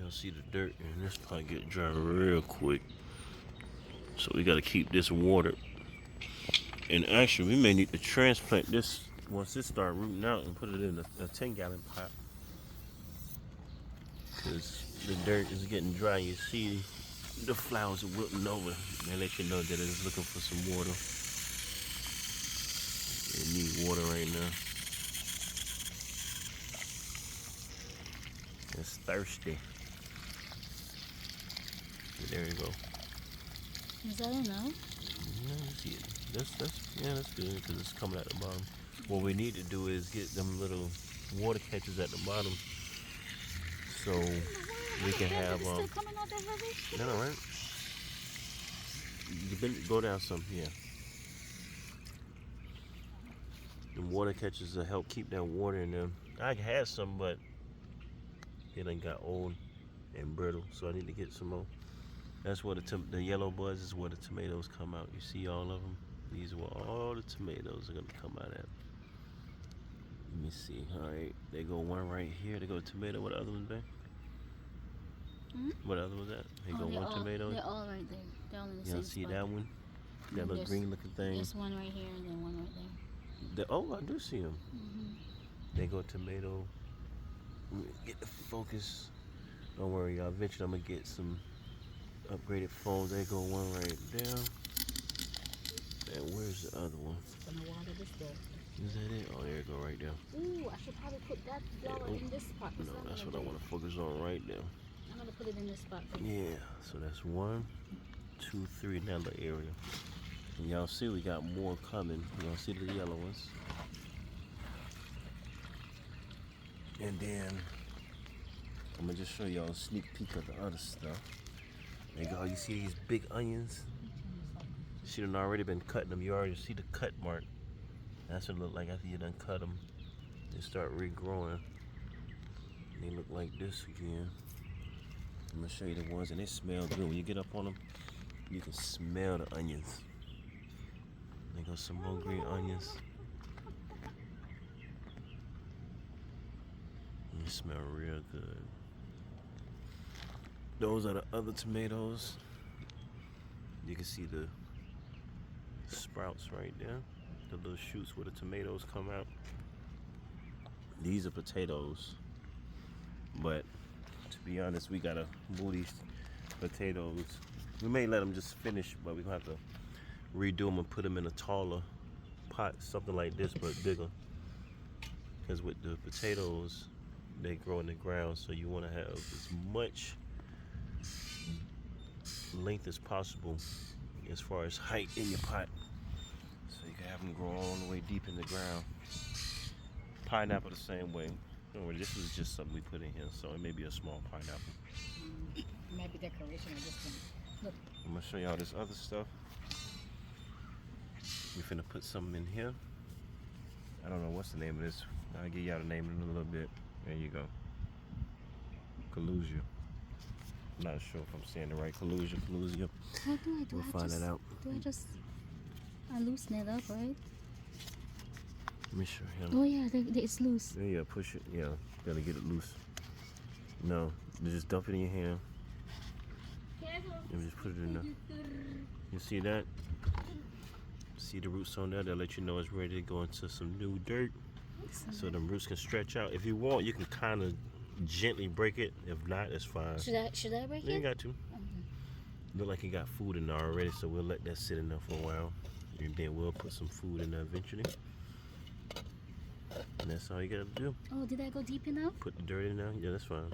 Y'all see the dirt, and this pot get dry real quick. So we gotta keep this watered. And actually, we may need to transplant this once it start rooting out and put it in a 10-gallon pot. Because the dirt is getting dry. You see the flowers are wilting over. They let you know that it's looking for some water. It need water right now. It's thirsty. There you go. Is that enough? Yeah, that's good because it's coming at the bottom. What we need to do is get them little water catchers at the bottom, so we can have Still coming out that heavy? no, right? Go down some, yeah. The water catchers will help keep that water in them. I had some, but they done got old and brittle, so I need to get some more. That's where the yellow buds is where the tomatoes come out. You see all of them? These are where all the tomatoes are gonna come out at. Let me see. All right, they go one right here. They go tomato. What other ones, babe? What other was that? They go one tomato. They're all right there. They're all in the same spot. See that one? That little green looking thing. There's one right here and then one right there. I do see them. They go tomato. Get the focus. Don't worry, y'all. Eventually, I'm gonna get some upgraded phones. They go one right there. And where's the other one? I'm gonna water this there. Is that it? Oh, there you go, right there. Ooh, I should probably put that flower in this spot. No, that's what I want to focus on right there. I'm gonna put it in this spot. Yeah, so that's 1, 2, 3 in that little area. And y'all see we got more coming. Y'all see the yellow ones. And then I'm gonna just show y'all a sneak peek of the other stuff. There you go. You see these big onions? She done already been cutting them. You already see the cut mark. That's what it look like after you done cut them. They start regrowing. They look like this again. I'm gonna show you the ones, and they smell good. When you get up on them, you can smell the onions. There go some more green onions. They smell real good. Those are the other tomatoes. You can see the sprouts right there. The little shoots where the tomatoes come out. These are potatoes. But to be honest, we gotta move these potatoes. We may let them just finish, but we're gonna have to redo them and put them in a taller pot, something like this, but bigger. Because with the potatoes, they grow in the ground, so you want to have as much length as possible as far as height in your pot, so you can have them grow all the way deep in the ground. Pineapple the same way. Don't worry, this is just something we put in here, so it may be a small pineapple. Might be decoration at this point. Look. I'm gonna show y'all this other stuff. We finna put something in here. I don't know what's the name of this. I'll give y'all the name in a little bit. There you go. Collusia. I'm not sure if I'm saying it right. Collusia. How do I do? We'll find that out. Do I loosen it up, right? Let me show him. Oh yeah, it's loose. Yeah, push it. Yeah, gotta get it loose. No, you just dump it in your hand. And just put it in there. You see that? See the roots on there? They'll let you know it's ready to go into some new dirt. So the roots can stretch out. If you want, you can kind of gently break it. If not, it's fine. Should I break it? You ain't got to. Look like you got food in there already, so we'll let that sit in there for a while. And then we'll put some food in there eventually. And that's all you gotta do. Oh, did I go deep enough? Put the dirt in there. Yeah, that's fine.